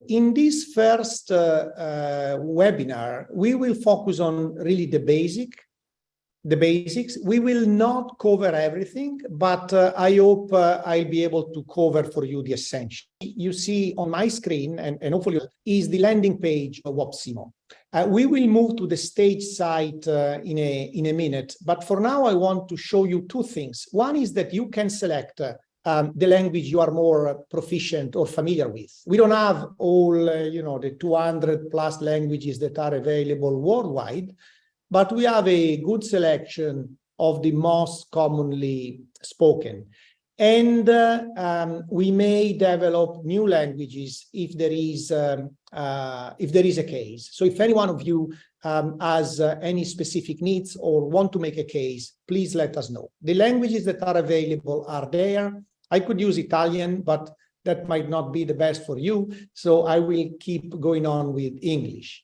in this first webinar, we will focus on really the basics. We will not cover everything, but I hope I'll be able to cover for you the essential. You see on my screen, and hopefully is the landing page of WAPPS-Hemo. We will move to the stage site in a minute, but for now I want to show you two things. One is that you can select the language you are more proficient or familiar with. We don't have all, the 200 plus languages that are available worldwide, but we have a good selection of the most commonly spoken. And we may develop new languages if there is a case. So if any one of you has any specific needs or want to make a case, please let us know. The languages that are available are there. I could use Italian, but that might not be the best for you. So I will keep going on with English.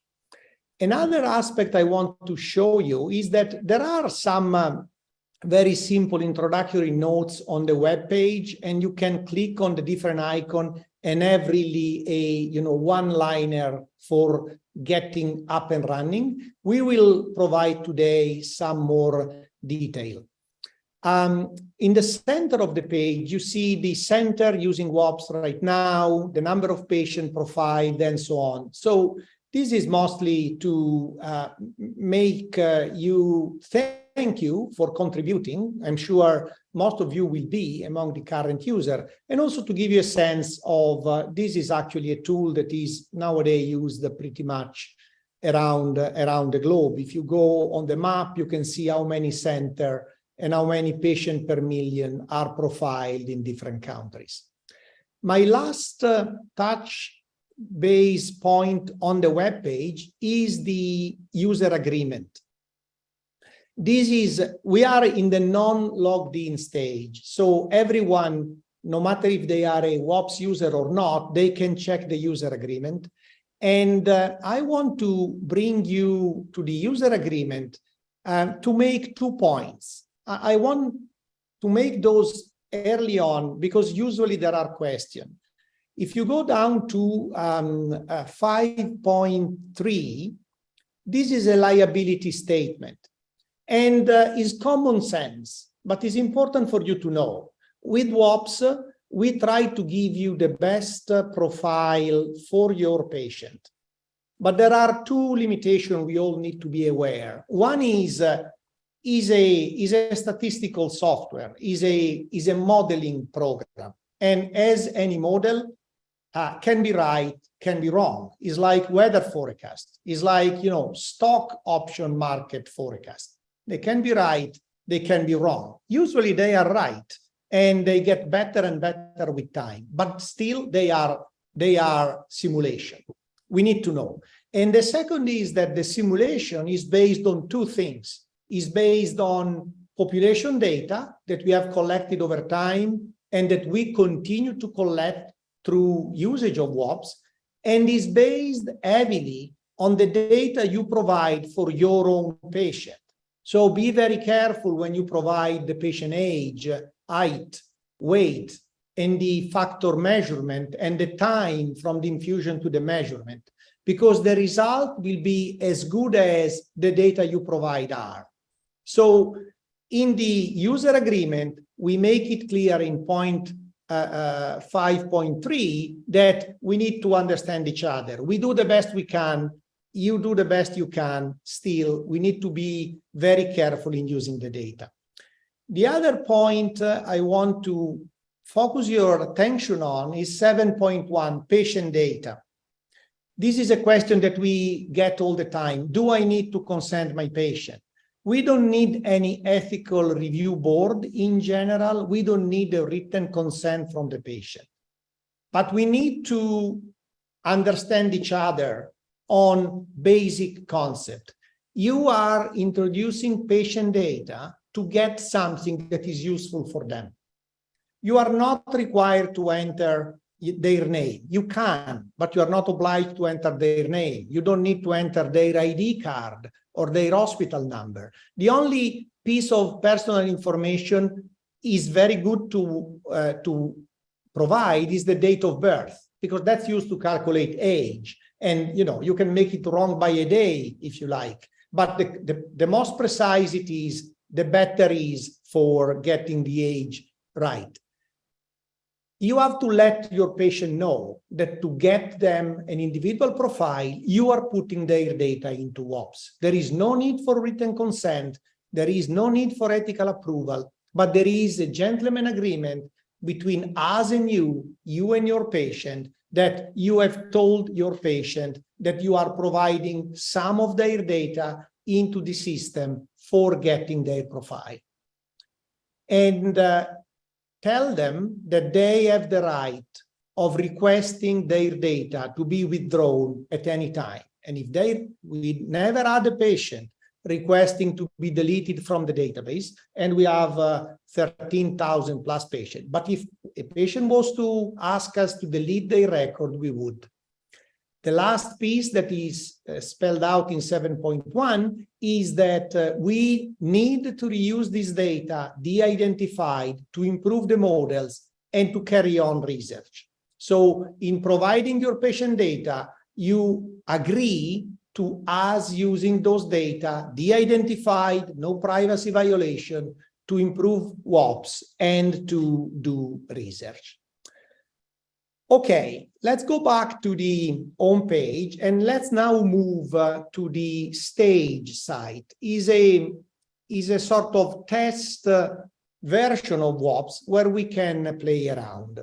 Another aspect I want to show you is that there are some very simple introductory notes on the web page, and you can click on the different icon and have really a one-liner for getting up and running. We will provide today some more detail. In the center of the page, you see the center using WAPPS right now, the number of patient profiled, and so on. So this is mostly to make you thank you for contributing. I'm sure most of you will be among the current user, and also to give you a sense of this is actually a tool that is nowadays used pretty much around the globe. If you go on the map, you can see how many centers and how many patients per million are profiled in different countries. My last touch base point on the web page is the user agreement. We are in the non-logged in stage. So everyone, no matter if they are a WAPPS user or not, they can check the user agreement. And I want to bring you to the user agreement to make 2 points. I want to make those early on because usually there are questions. If you go down to 5.3, this is a liability statement and is common sense, but it's important for you to know. With WAPPS, we try to give you the best profile for your patient. But there are 2 limitations we all need to be aware. One is a statistical software, is a modeling program. And as any model, can be right, can be wrong. It's like weather forecast. It's like, stock option market forecast. They can be right, they can be wrong. Usually they are right, and they get better and better with time, but still they are simulation. We need to know. And the second is that the simulation is based on 2 things. It's based on population data that we have collected over time and that we continue to collect through usage of WAPPS, and is based heavily on the data you provide for your own patient. So be very careful when you provide the patient age, height, weight, and the factor measurement and the time from the infusion to the measurement, because the result will be as good as the data you provide are. So in the user agreement, we make it clear in point 5.3 that we need to understand each other. We do the best we can. You do the best you can. Still, we need to be very careful in using the data. The other point I want to focus your attention on is 7.1, patient data. This is a question that we get all the time. Do I need to consent my patient? We don't need any ethical review board in general. We don't need a written consent from the patient. But we need to understand each other on basic concept. You are introducing patient data to get something that is useful for them. You are not required to enter their name. You can, but you are not obliged to enter their name. You don't need to enter their ID card or their hospital number. The only piece of personal information is very good to provide is the date of birth. because that's used to calculate age. And, you know, you can make it wrong by a day if you like. But the most precise it is, the better is for getting the age right. You have to let your patient know that to get them an individual profile, you are putting their data into WAPPS. There is no need for written consent. There is no need for ethical approval, but there is a gentleman agreement between us and you and your patient, that you have told your patient that you are providing some of their data into the system for getting their profile. And tell them that they have the right of requesting their data to be withdrawn at any time. And if we never had a patient requesting to be deleted from the database, and we have 13,000 plus patients. But if a patient was to ask us to delete their record, we would. The last piece that is spelled out in 7.1 is that we need to reuse this data de-identified to improve the models and to carry on research. So in providing your patient data, you agree to us using those data, de-identified, no privacy violation, to improve WAPPS and to do research. Okay, let's go back to the home page and let's now move to the stage site. Is a sort of test version of WAPPS where we can play around.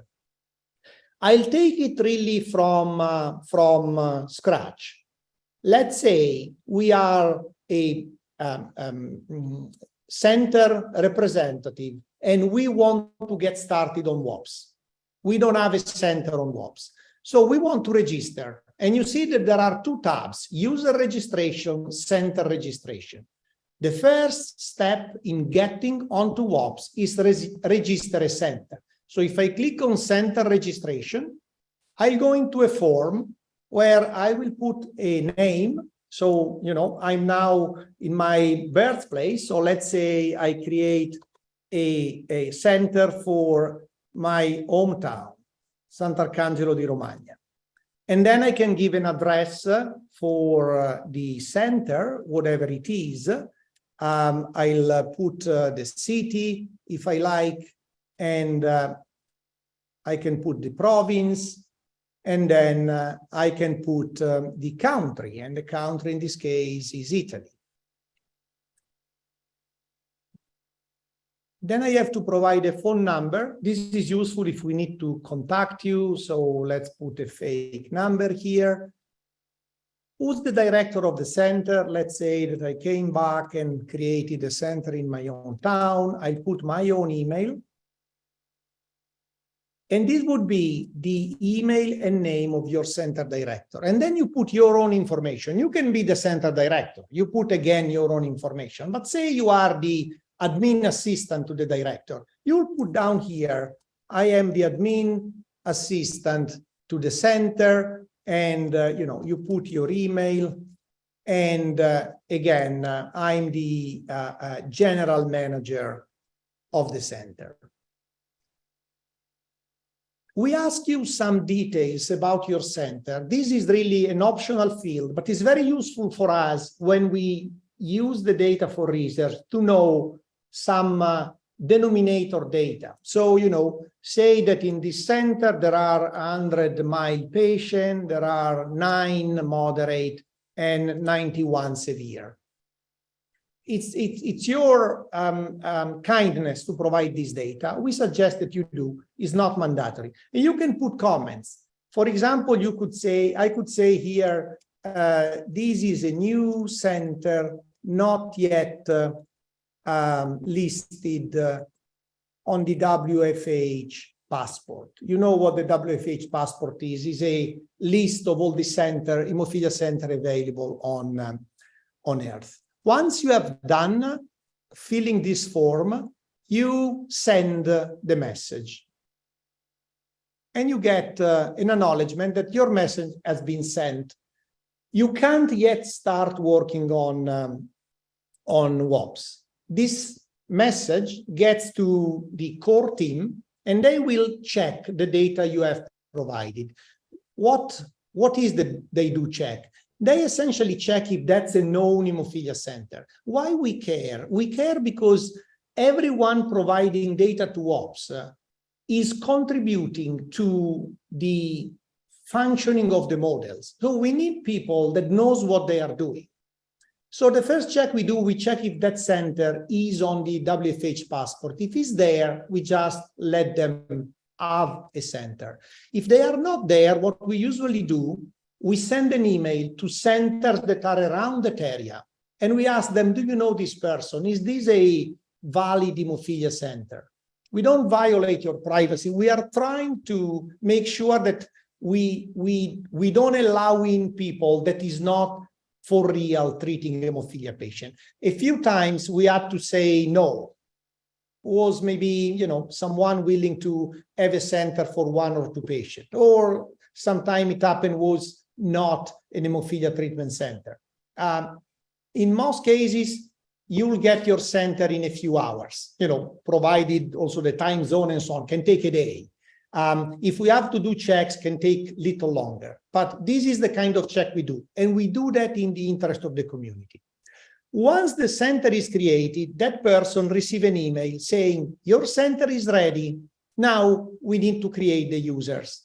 I'll take it really from scratch. Let's say we are a center representative and we want to get started on WAPPS. We don't have a center on WAPPS. So we want to register. And you see that there are two tabs, user registration, center registration. The first step in getting onto WAPPS is register a center. So if I click on center registration, I'll go into a form where I will put a name. So, you know, I'm now in my birthplace. So let's say I create a center for my hometown, Sant'Arcangelo di Romagna. And then I can give an address for the center, whatever it is. I'll put the city if I like, and I can put the province, and then I can put the country, and the country in this case is Italy. Then I have to provide a phone number. This is useful if we need to contact you. So let's put a fake number here. Who's the director of the center? Let's say that I came back and created a center in my own town. I put my own email. And this would be the email and name of your center director. And then you put your own information. You can be the center director. You put again your own information. But say you are the admin assistant to the director. You'll put down here, I am the admin assistant to the center, and you know, you put your email, and again, I'm the general manager of the center. We ask you some details about your center. This is really an optional field, but it's very useful for us when we use the data for research to know some denominator data. So, you know, say that in this center, there are 100 mild patients, there are 9 moderate, and 91 severe. It's your kindness to provide this data. We suggest that you do. It's not mandatory. And you can put comments. For example, you could say, I could say here, this is a new center, not yet listed on the WFH passport. You know what the WFH passport is? It's a list of all the hemophilia center available on Earth. Once you have done filling this form, you send the message. And you get an acknowledgement that your message has been sent. You can't yet start working on WAPPS. This message gets to the core team, and they will check the data you have provided. what is they do check? They essentially check if that's a known hemophilia center. Why we care? We care because everyone providing data to WAPPS is contributing to the functioning of the models. So we need people that knows what they are doing. So the first check we do, we check if that center is on the WFH passport. If it's there, we just let them have a center. If they are not there, what we usually do, we send an email to centers that are around that area. And we ask them, do you know this person? Is this a valid hemophilia center? We don't violate your privacy. We are trying to make sure that we don't allow in people that is not for real treating hemophilia patient. A few times we had to say no. Was maybe, you know, someone willing to have a center for 1 or 2 patients, or sometime it happened was not an hemophilia treatment center. In most cases, you'll get your center in a few hours, you know, provided also the time zone and so on can take a day. If we have to do checks, can take little longer, but this is the kind of check we do. And we do that in the interest of the community. Once the center is created, that person receives an email saying, your center is ready. Now we need to create the users.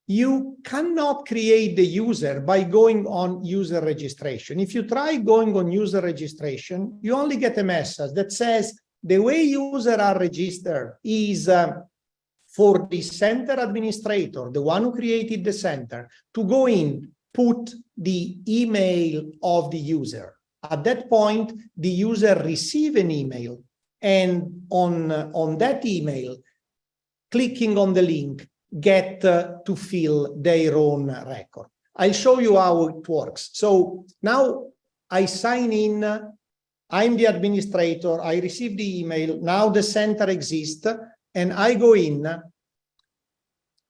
You cannot create the user by going on user registration. If you try going on user registration, you only get a message that says the way users are registered is for the center administrator, the one who created the center, to go in, put the email of the user. At that point, the user receives an email, and on that email, clicking on the link, get to fill their own record. I'll show you how it works. So now I sign in, I'm the administrator, I receive the email, now the center exists, and I go in,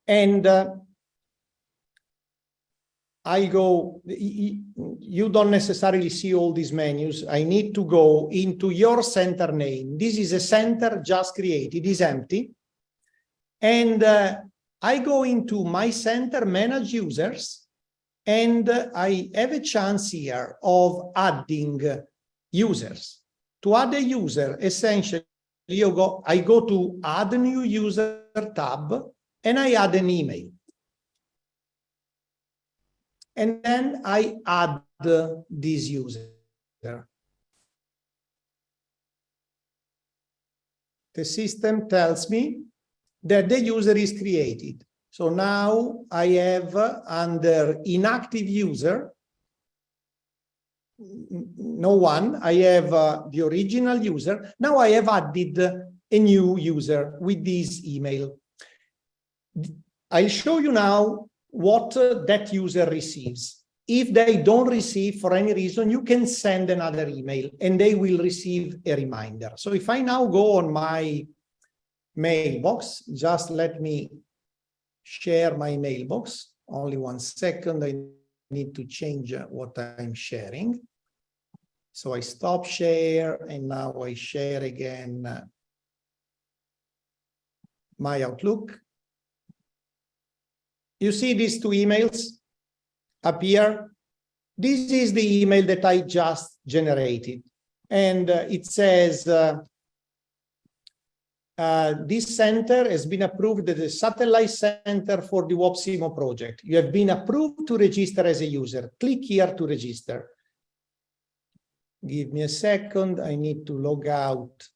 and you don't necessarily see all these menus. I need to go into your center name. This is a center just created, it is empty. And I go into my center, manage users, and I have a chance here of adding users. To add a user, essentially, I go to add a new user tab, and I add an email. And then I add this user. The system tells me that the user is created. So now I have under inactive user, no one, I have the original user. Now I have added a new user with this email. I'll show you now what that user receives. If they don't receive for any reason, you can send another email and they will receive a reminder. So if I now go on my mailbox, just let me share my mailbox. Only 1 second, I need to change what I'm sharing. So I stop share and now I share again my Outlook. You see these 2 emails appear. This is the email that I just generated. And it says, this center has been approved as a satellite center for the WAPPS-Hemo project. You have been approved to register as a user. Click here to register. Give me a second. I need to log out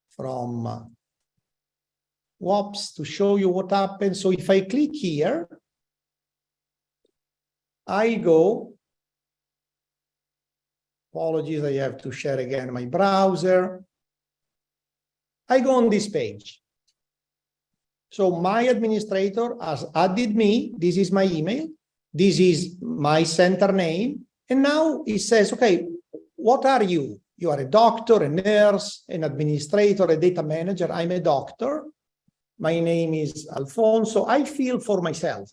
from WAPPS to show you what happens. So if I click here, I go, apologies, I have to share again my browser. I go on this page. So my administrator has added me. This is my email. This is my center name. And now it says, okay, what are you? You are a doctor, a nurse, an administrator, a data manager. I'm a doctor. My name is Alfonso. I fill for myself.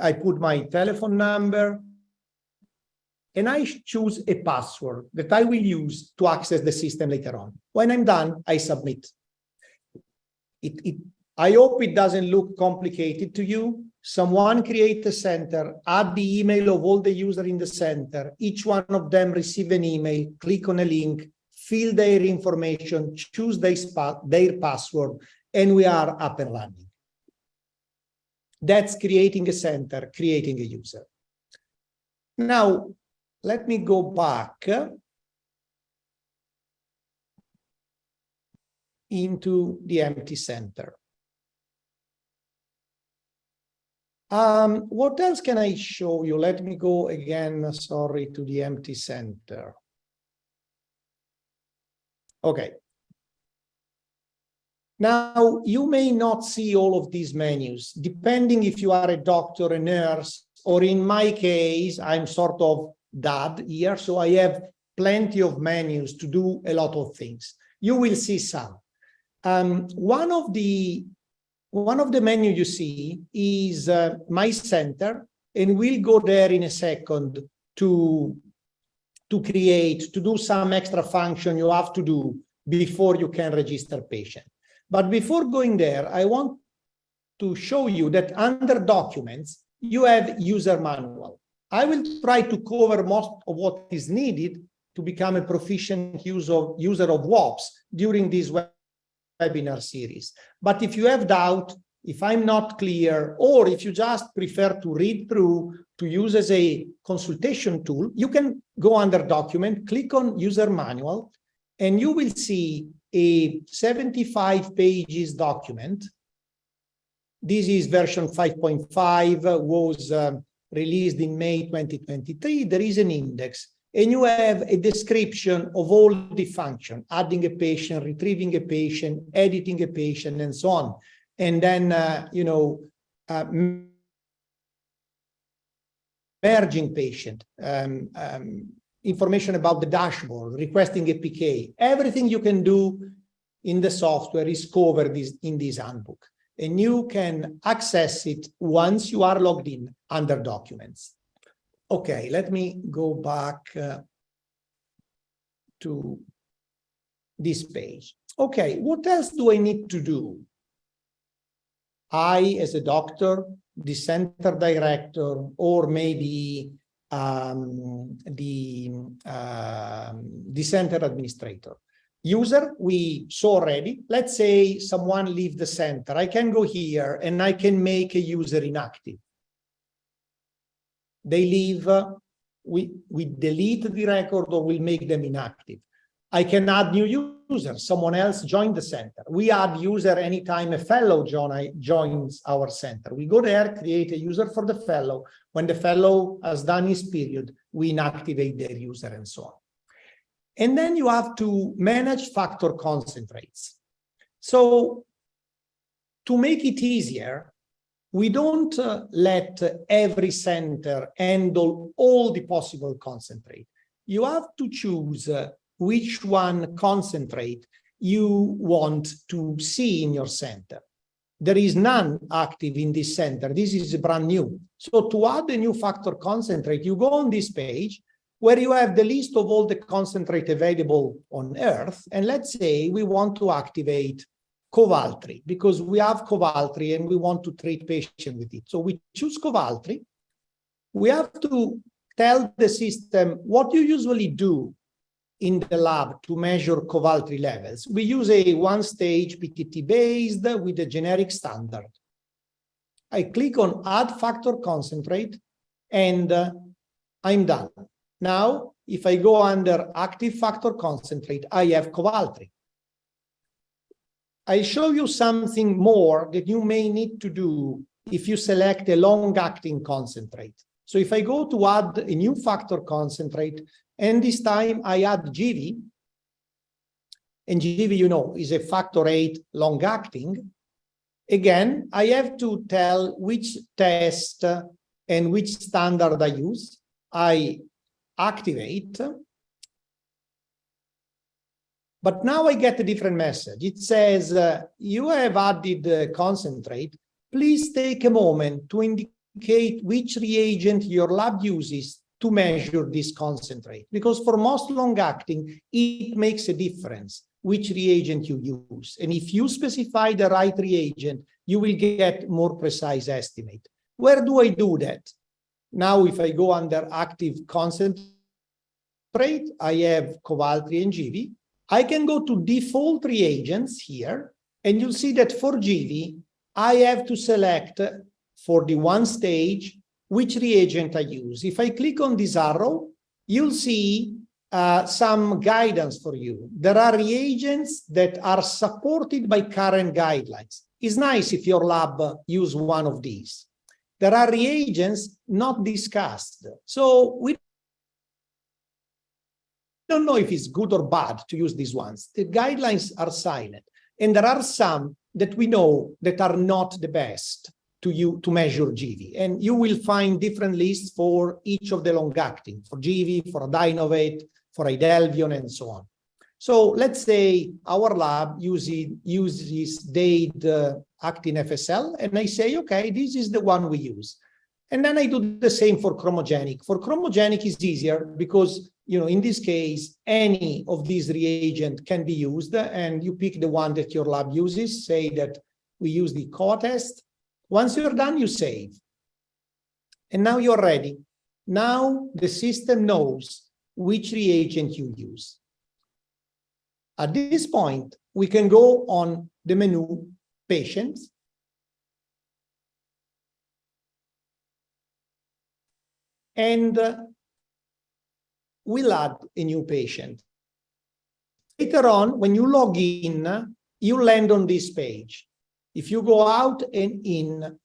I put my telephone number and I choose a password that I will use to access the system later on. When I'm done, I submit. I hope it doesn't look complicated to you. Someone create a center, add the email of all the users in the center. Each one of them receive an email, click on a link, fill their information, choose their password, and we are up and running. That's creating a center, creating a user. Now, let me go back into the empty center. What else can I show you? Let me go again, sorry, to the empty center. Okay. Now, you may not see all of these menus, depending if you are a doctor, a nurse, or in my case, I'm sort of dad here, so I have plenty of menus to do a lot of things. You will see some. One of the menu you see is My Center, and we'll go there in a second to do some extra function you have to do before you can register patient. But before going there, I want to show you that under Documents, you have User Manual. I will try to cover most of what is needed to become a proficient user of WAPPS during this webinar series. But if you have doubt, if I'm not clear, or if you just prefer to read through to use as a consultation tool, you can go under Document, click on User Manual, and you will see a 75 pages document. This is version 5.5, was released in May 2023. There is an index, and you have a description of all the functions, adding a patient, retrieving a patient, editing a patient, and so on. And then, merging patient, information about the dashboard, requesting a PK. Everything you can do in the software is covered in this handbook. And you can access it once you are logged in under Documents. Okay, let me go back to this page. Okay, what else do I need to do? I, as a doctor, the center director, or maybe the center administrator. User, we saw already. Let's say someone leaves the center. I can go here and I can make a user inactive. They leave, we delete the record or we'll make them inactive. I can add new users. Someone else joined the center. We add user anytime a fellow joins our center. We go there, create a user for the fellow. When the fellow has done his period, we inactivate their user and so on. And then you have to manage factor concentrates. So to make it easier, we don't let every center handle all the possible concentrate. You have to choose which one concentrate you want to see in your center. There is none active in this center. This is brand new. So to add a new factor concentrate, you go on this page where you have the list of all the concentrate available on Earth. And let's say we want to activate Covaltry because we have Covaltry and we want to treat patients with it. So we choose Covaltry. We have to tell the system what you usually do in the lab to measure Covaltry levels. We use a one-stage PKT based with a generic standard. I click on Add Factor Concentrate, and I'm done. Now, if I go under Active Factor Concentrate, I have Covaltry. I'll show you something more that you may need to do if you select a long-acting concentrate. So if I go to add a new factor concentrate, and this time I add GV, and GV, you know, is a factor 8 long-acting. Again, I have to tell which test and which standard I use. I activate. But now I get a different message. It says, you have added concentrate. Please take a moment to indicate which reagent your lab uses to measure this concentrate. Because for most long-acting, it makes a difference. which reagent you use. And if you specify the right reagent, you will get more precise estimate. Where do I do that? Now, if I go under active concentrate, I have Covaltry and GV. I can go to default reagents here, and you'll see that for GV, I have to select for the one stage which reagent I use. If I click on this arrow, you'll see some guidance for you. There are reagents that are supported by current guidelines. It's nice if your lab use one of these. There are reagents not discussed. So we don't know if it's good or bad to use these ones. The guidelines are silent. And there are some that we know that are not the best to measure GV. And you will find different lists for each of the long-acting, for GV, for Dinovate, for Idelvion, and so on. So let's say our lab uses DAID actin FSL, and I say, okay, this is the one we use. And then I do the same for chromogenic. For chromogenic is easier because, you know, in this case, any of these reagents can be used, and you pick the one that your lab uses. Say that we use the COA test. Once you're done, you save. And now you're ready. Now the system knows which reagent you use. At this point, we can go on the menu Patients. And we'll add a new patient. Later on, when you log in, you land on this page. If you go out and in,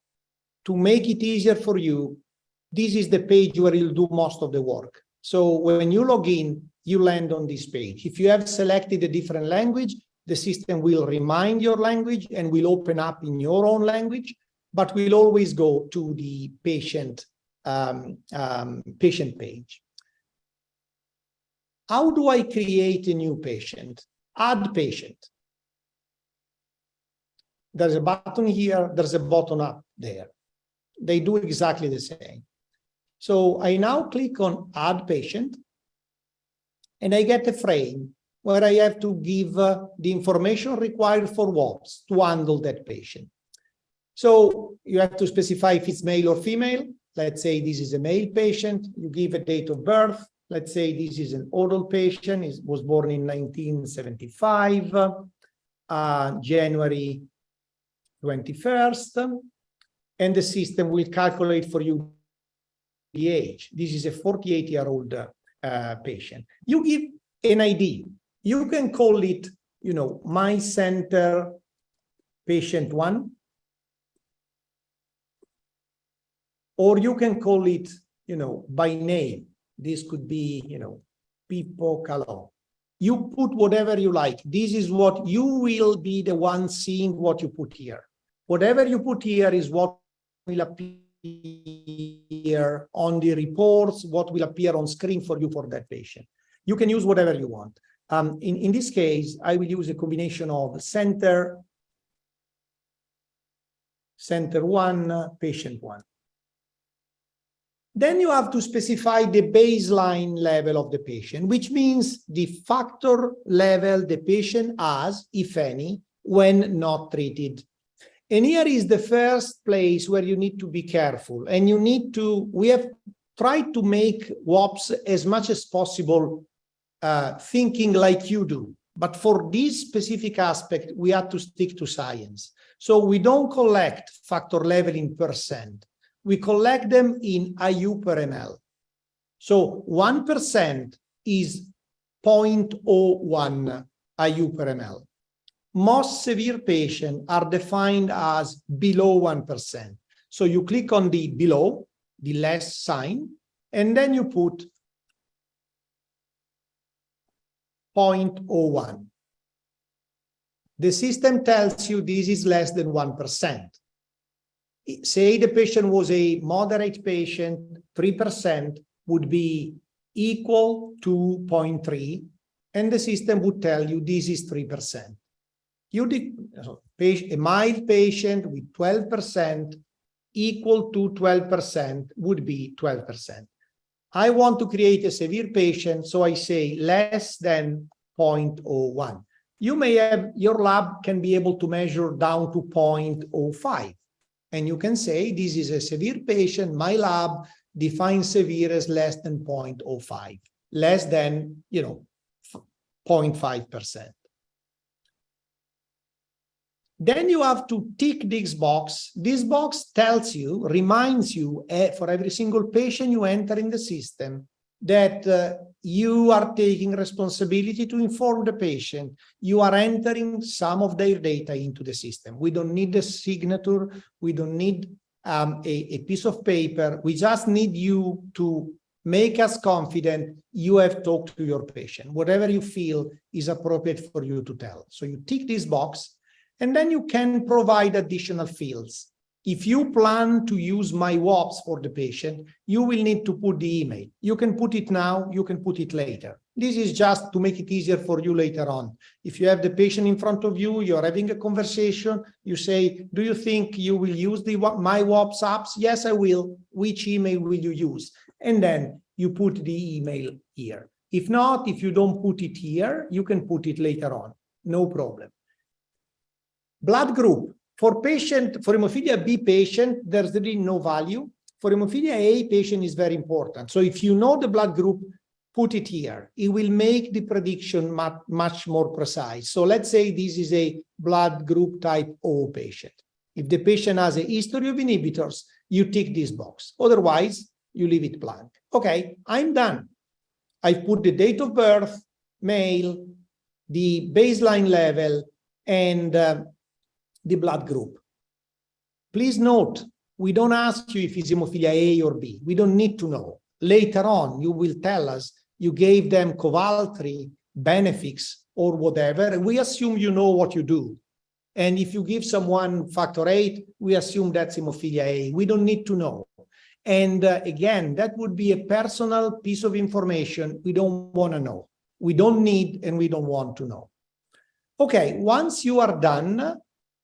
to make it easier for you, this is the page where you'll do most of the work. So when you log in, you land on this page. If you have selected a different language, the system will remind your language and will open up in your own language, but we'll always go to the patient page. How do I create a new patient? Add patient. There's a button here, there's a button up there. They do exactly the same. So I now click on Add Patient, and I get a frame where I have to give the information required for WAPPS to handle that patient. So you have to specify if it's male or female. Let's say this is a male patient. You give a date of birth. Let's say this is an adult patient. He was born in 1975, January 21st. And the system will calculate for you the age. This is a 48-year-old patient. You give an ID. You can call it, you know, My Center Patient 1. Or you can call it, you know, by name. This could be, you know, Pippo Calò. You put whatever you like. This is what you will be the one seeing what you put here. Whatever you put here is what will appear on the reports, what will appear on screen for you for that patient. You can use whatever you want. In this case, I will use a combination of center 1, patient 1. Then you have to specify the baseline level of the patient, which means the factor level the patient has, if any, when not treated. And here is the first place where you need to be careful. And you need to, we have tried to make WAPPS as much as possible thinking like you do. But for this specific aspect, we have to stick to science. So we don't collect factor level in %. We collect them in IU per ml. So 1% is 0.01 IU per ml. Most severe patients are defined as below 1%. So you click on the below, the less sign, and then you put 0.01. The system tells you this is less than 1%. Say the patient was a moderate patient, 3% would be equal to 0.3, and the system would tell you this is 3%. A mild patient with 12% equal to 12% would be 12%. I want to create a severe patient, so I say less than 0.01. you may have, your lab can be able to measure down to 0.05. And you can say, this is a severe patient, my lab defines severe as less than 0.05, less than, 0.5%. Then you have to tick this box. This box tells you, reminds you for every single patient you enter in the system that you are taking responsibility to inform the patient. You are entering some of their data into the system. We don't need a signature. We don't need a piece of paper. We just need you to make us confident you have talked to your patient. Whatever you feel is appropriate for you to tell. So you tick this box, and then you can provide additional fields. If you plan to use my WAPPS for the patient, you will need to put the email. You can put it now, you can put it later. This is just to make it easier for you later on. If you have the patient in front of you, you're having a conversation, you say, do you think you will use my WAPPS apps? Yes, I will. Which email will you use? And then you put the email here. If not, if you don't put it here, you can put it later on. No problem. Blood group. For hemophilia B patient, there's really no value. For hemophilia A patient is very important. So if you know the blood group, put it here. It will make the prediction much more precise. So let's say this is a blood group type O patient. If the patient has a history of inhibitors, you tick this box. Otherwise, you leave it blank. Okay, I'm done. I've put the date of birth, male, the baseline level, and the blood group. Please note, we don't ask you if it's hemophilia A or B. We don't need to know. Later on, you will tell us you gave them Kovaltry, Benefix, or whatever, and we assume you know what you do. And if you give someone factor VIII, we assume that's hemophilia A. We don't need to know. And again, that would be a personal piece of information we don't want to know. We don't need and we don't want to know. Okay, once you are done,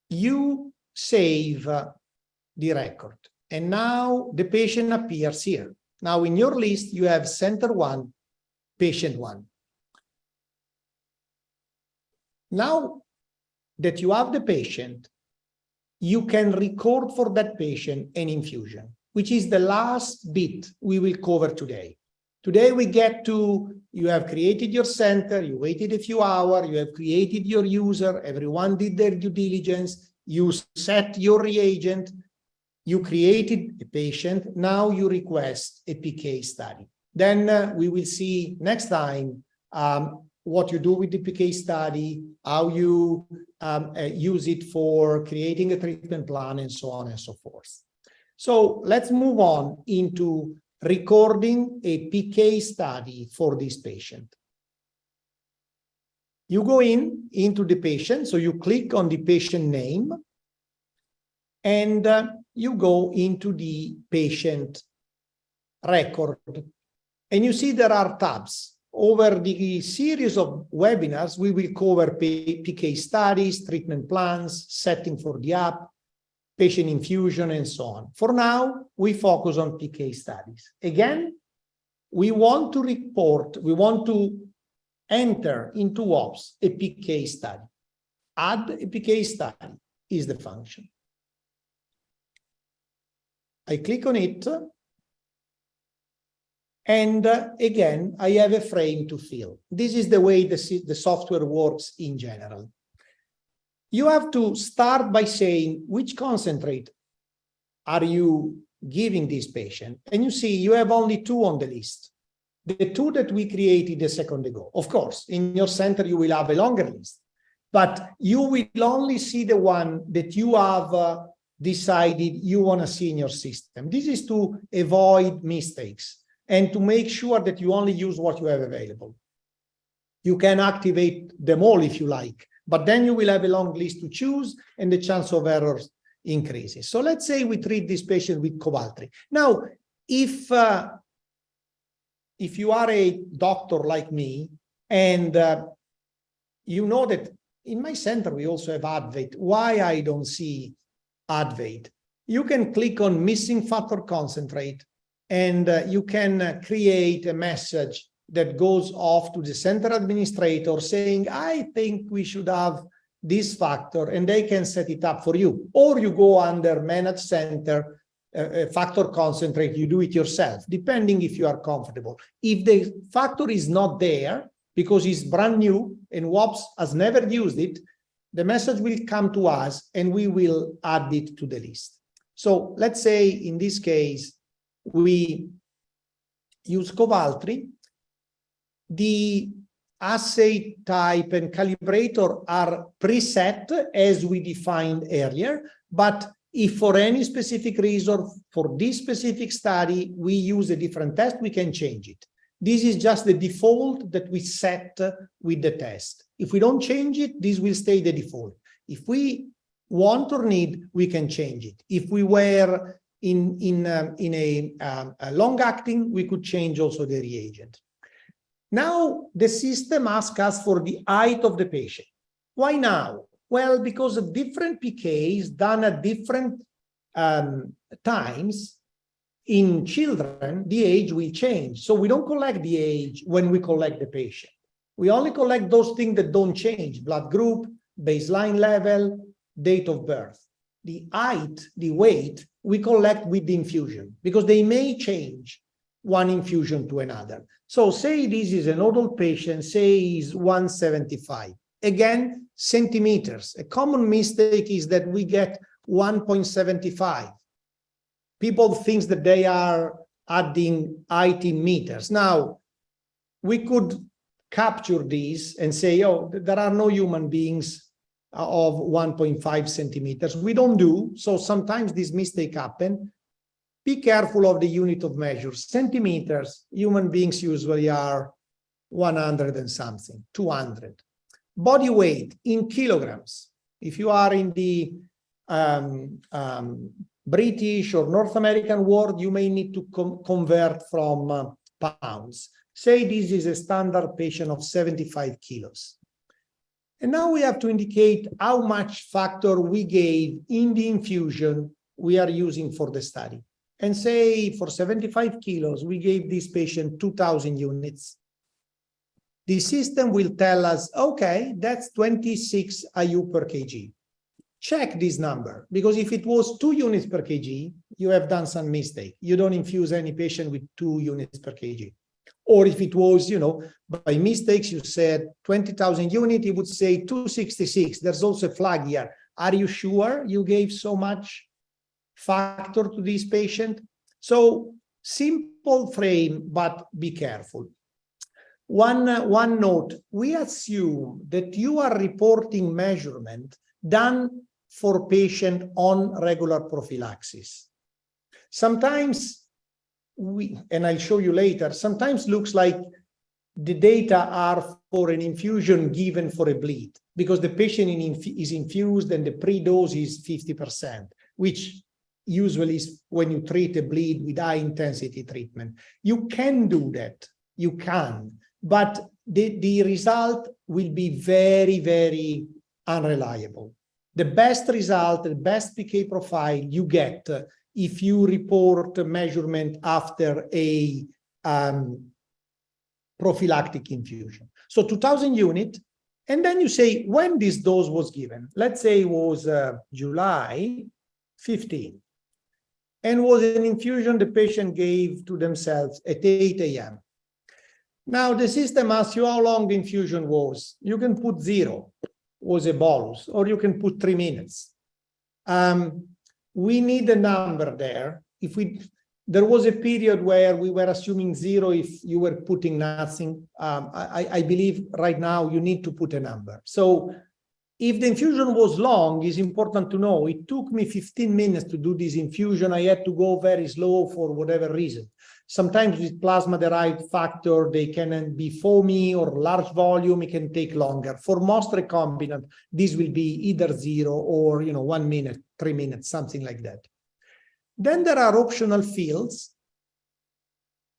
you save the record. And now the patient appears here. Now in your list, you have center 1, patient 1. Now that you have the patient, you can record for that patient an infusion, which is the last bit we will cover today. Today we get to, you have created your center, you waited a few hours, you have created your user, everyone did their due diligence, you set your reagent, you created a patient, now you request a PK study. Then we will see next time what you do with the PK study, how you use it for creating a treatment plan, and so on and so forth. So let's move on into recording a PK study for this patient. You go into the patient, so you click on the patient name, and you go into the patient record, and you see there are tabs. Over the series of webinars, we will cover PK studies, treatment plans, setting for the app, patient infusion, and so on. For now, we focus on PK studies. Again, we want to report, we want to enter into WAPPS a PK study. Add a PK study is the function. I click on it, and again, I have a frame to fill. This is the way the software works in general. You have to start by saying which concentrate are you giving this patient. And you see you have only 2 on the list. The 2 that we created a second ago. Of course, in your center, you will have a longer list, but you will only see the one that you have decided you want to see in your system. This is to avoid mistakes and to make sure that you only use what you have available. You can activate them all if you like, but then you will have a long list to choose and the chance of errors increases. So let's say we treat this patient with Kovaltry. Now, if you are a doctor like me and you know that in my center we also have Advait, why I don't see Advait? You can click on missing factor concentrate, and you can create a message that goes off to the center administrator saying, I think we should have this factor, and they can set it up for you. Or you go under manage center, factor concentrate, you do it yourself, depending if you are comfortable. If the factor is not there because it's brand new and WAPPS has never used it, the message will come to us and we will add it to the list. So let's say in this case, we use Covaltry. The assay type and calibrator are preset as we defined earlier, but if for any specific reason, for this specific study, we use a different test, we can change it. This is just the default that we set with the test. If we don't change it, this will stay the default. If we want or need, we can change it. If we were in a long-acting, we could change also the reagent. Now, the system asks us for the height of the patient. Why now? Well, because of different PKs done at different times in children, the age will change. So we don't collect the age when we collect the patient. We only collect those things that don't change: blood group, baseline level, date of birth. The height, the weight, we collect with the infusion because they may change one infusion to another. So say this is an adult patient, say he's 175. Again, centimeters. A common mistake is that we get 1.75. People think that they are adding height in meters. Now, we could capture these and say, oh, there are no human beings of 1.5 centimeters. We don't do, so sometimes this mistake happen. Be careful of the unit of measure. Centimeters, human beings usually are 100 and something, 200. Body weight in kilograms. If you are in the British or North American world, you may need to convert from pounds. Say this is a standard patient of 75 kilos. And now we have to indicate how much factor we gave in the infusion we are using for the study. And say for 75 kilos, we gave this patient 2,000 units. The system will tell us, okay, that's 26 IU per kg. Check this number, because if it was 2 units per kg, you have done some mistake. You don't infuse any patient with 2 units per kg. Or if it was, you know, by mistakes, you said 20,000 units, it would say 266. There's also a flag here. Are you sure you gave so much factor to this patient? So simple frame, but be careful. One note, we assume that you are reporting measurement done for patient on regular prophylaxis. Sometimes and I'll show you later, sometimes looks like the data are for an infusion given for a bleed because the patient is infused and the pre-dose is 50%, which usually is when you treat a bleed with high intensity treatment. You can do that, you can, but the result will be very, very unreliable. The best result, the best PK profile you get if you report measurement after a prophylactic infusion. So 2,000 units, and then you say when this dose was given. Let's say it was July 15, and was an infusion the patient gave to themselves at 8 a.m. Now the system asks you how long the infusion was. You can put 0, was a bolus, or you can put 3 minutes. We need a number there. There was a period where we were assuming 0 if you were putting nothing. I believe right now you need to put a number. So if the infusion was long, it's important to know it took me 15 minutes to do this infusion. I had to go very slow for whatever reason. Sometimes with plasma-derived factor, they can be foamy or large volume, it can take longer. For most recombinant, this will be either 0 or 1 minute, 3 minutes, something like that. Then there are optional fields.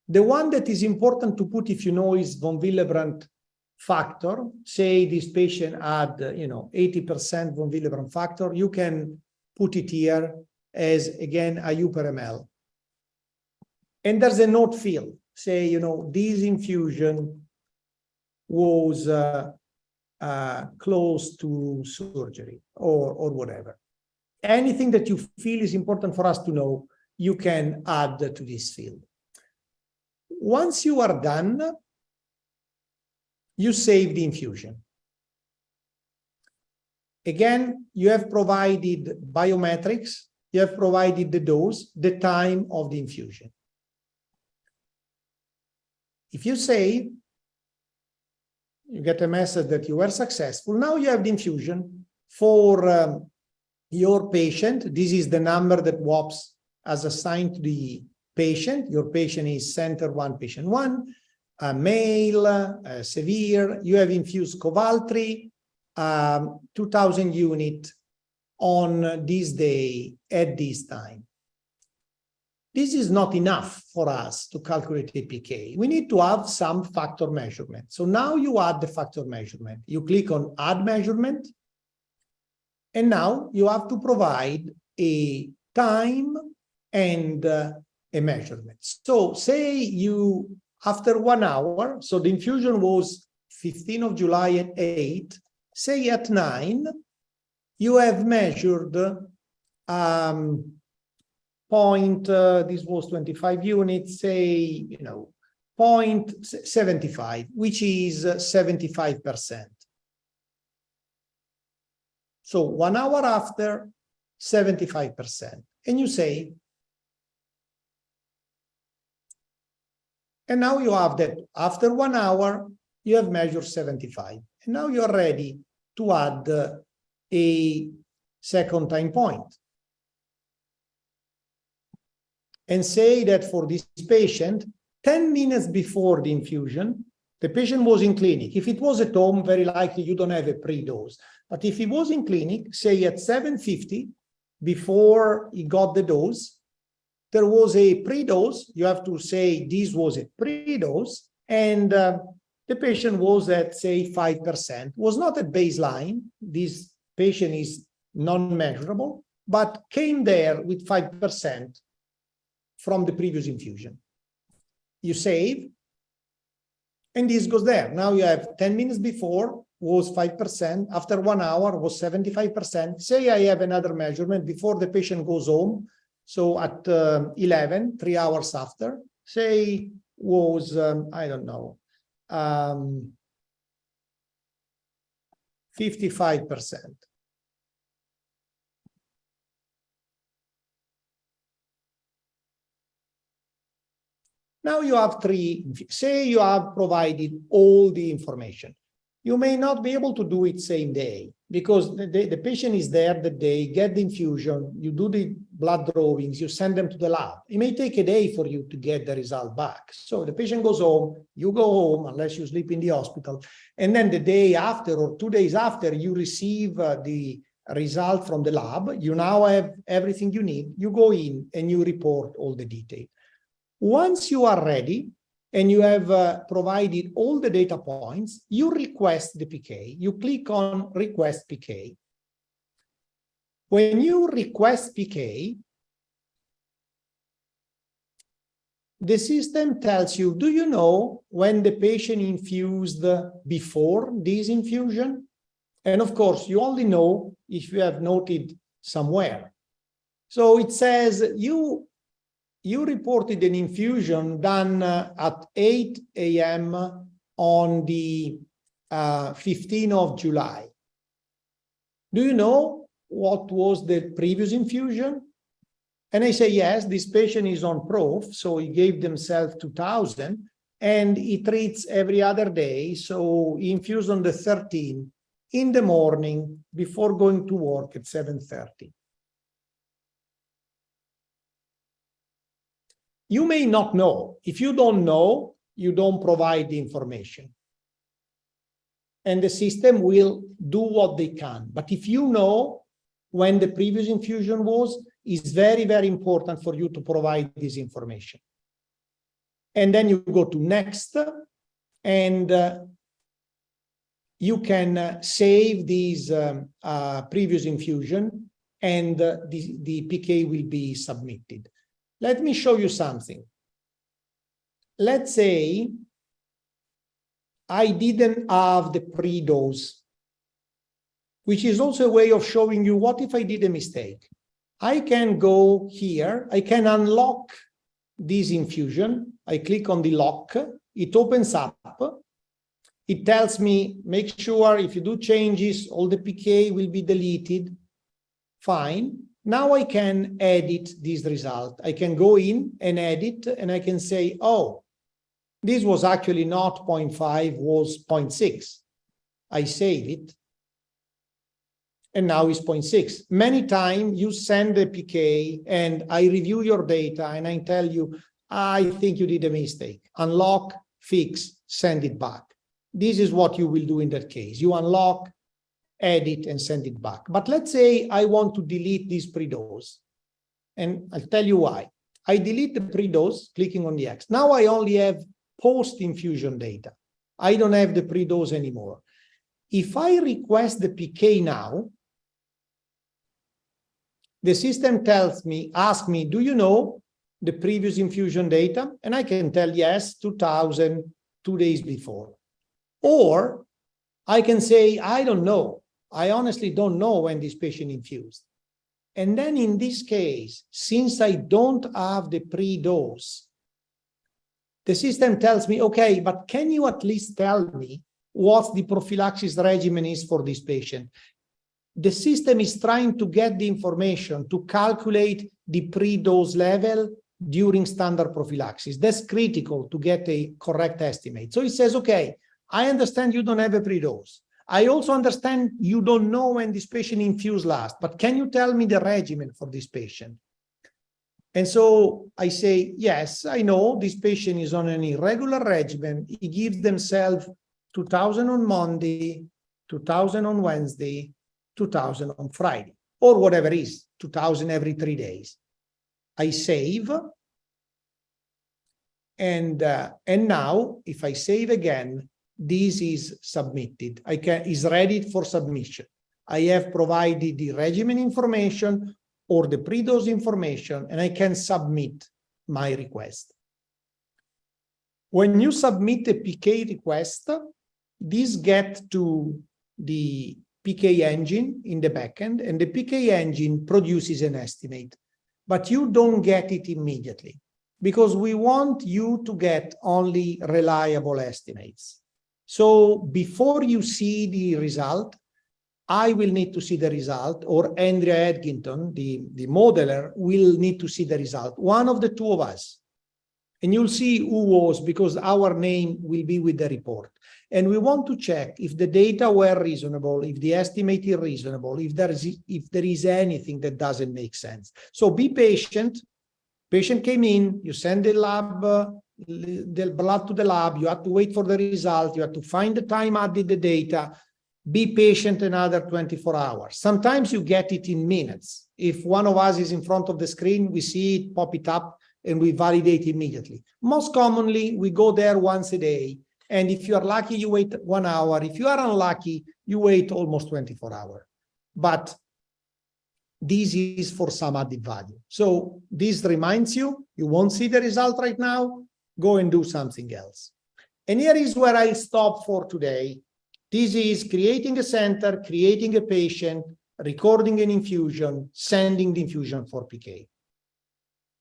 The one that is important to put if you know is von Willebrand factor. Say this patient had 80% von Willebrand factor. You can put it here as, again, IU per ml. And there's a note field. say, you know, this infusion was close to surgery or whatever. Anything that you feel is important for us to know, you can add to this field. Once you are done, you save the infusion. Again, you have provided biometrics, you have provided the dose, the time of the infusion. If you save, you get a message that you were successful. Now you have the infusion for your patient. This is the number that WAPPS has assigned to the patient. Your patient is center 1, patient 1, male, severe. You have infused Covaltry, 2,000 units on this day at this time. This is not enough for us to calculate PPK. We need to have some factor measurement. So now you add the factor measurement. You click on Add Measurement, and now you have to provide a time and a measurement. So say you, after 1 hour, so the infusion was 15th of July at 8, say at 9, you have measured this was 25 units, say, you know, 0.75, which is 75%. So 1 hour after, 75%. And you say, and now you have that after 1 hour, you have measured 75. And now you are ready to add a second time point. And say that for this patient, 10 minutes before the infusion, the patient was in clinic. If it was at home, very likely you don't have a pre-dose. But if he was in clinic, say at 7:50, before he got the dose, there was a pre-dose. You have to say this was a pre-dose, and the patient was at, say, 5%. Was not at baseline. This patient is non-measurable, but came there with 5% from the previous infusion. You save, and this goes there. Now you have 10 minutes before was 5%, after 1 hour was 75%. Say I have another measurement before the patient goes home, so at 11, 3 hours after, say was, I don't know, 55%. Now you have three, say you have provided all the information. You may not be able to do it same day because the patient is there the day, get the infusion, you do the blood drawings, you send them to the lab. It may take a day for you to get the result back. So the patient goes home, you go home, unless you sleep in the hospital. And then the day after or 2 days after, you receive the result from the lab. You now have everything you need. You go in and you report all the detail. Once you are ready and you have provided all the data points, you request the PK. You click on Request PK. When you request PK, the system tells you, do you know when the patient infused before this infusion? And of course, you only know if you have noted somewhere. So it says you reported an infusion done at 8 a.m. on the 15th of July. Do you know what was the previous infusion? And I say, yes, this patient is on PROF, so he gave themselves 2,000, and he treats every other day, so he infused on the 13th in the morning before going to work at 7:30. You may not know. If you don't know, you don't provide the information. And the system will do what they can. But if you know when the previous infusion was, it's very, very important for you to provide this information. And then you go to next, and you can save these previous infusion, and the PK will be submitted. Let me show you something. let's say I didn't have the pre-dose, which is also a way of showing you what if I did a mistake. I can go here, I can unlock this infusion. I click on the lock, it opens up. It tells me, make sure if you do changes, all the PK will be deleted. Fine. Now I can edit this result. I can go in and edit, and I can say, oh, this was actually not 0.5, was 0.6. I save it. And now it's 0.6. Many times you send a PK and I review your data and I tell you, I think you did a mistake. Unlock, fix, send it back. This is what you will do in that case. You unlock, edit, and send it back. But let's say I want to delete this pre-dose. And I'll tell you why. I delete the pre-dose, clicking on the X. Now I only have post-infusion data. I don't have the pre-dose anymore. If I request the PK now, the system asks me, do you know the previous infusion data? And I can tell yes, 2000, 2 days before. Or I can say, I don't know. I honestly don't know when this patient infused. And then in this case, since I don't have the pre-dose, the system tells me, okay, but can you at least tell me what the prophylaxis regimen is for this patient? The system is trying to get the information to calculate the pre-dose level during standard prophylaxis. That's critical to get a correct estimate. So it says, okay, I understand you don't have a pre-dose. I also understand you don't know when this patient infused last, but can you tell me the regimen for this patient? And so I say, yes, I know this patient is on an irregular regimen. He gives themselves 2000 on Monday, 2000 on Wednesday, 2000 on Friday, or whatever it is, 2000 every 3 days. I save. And now, if I save again, this is submitted. Is ready for submission. I have provided the regimen information or the pre-dose information, and I can submit my request. When you submit a PK request, this gets to the PK engine in the backend, and the PK engine produces an estimate. But you don't get it immediately, because we want you to get only reliable estimates. So before you see the result, I will need to see the result, or Andrea Edginton, the modeler, will need to see the result, one of the two of us. And you'll see who was, because our name will be with the report. And we want to check if the data were reasonable, if the estimate is reasonable, if there is anything that doesn't make sense. So be patient. Patient came in, you send the blood to the lab, you have to wait for the result, you have to find the time, added the data. Be patient another 24 hours. Sometimes you get it in minutes. If one of us is in front of the screen, we see it, pop it up, and we validate immediately. Most commonly, we go there once a day. And if you are lucky, you wait 1 hour. If you are unlucky, you wait almost 24 hours. But this is for some added value. So this reminds you, you won't see the result right now, go and do something else. And here is where I'll stop for today. This is creating a center, creating a patient, recording an infusion, sending the infusion for PK.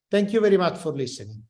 Thank you very much for listening.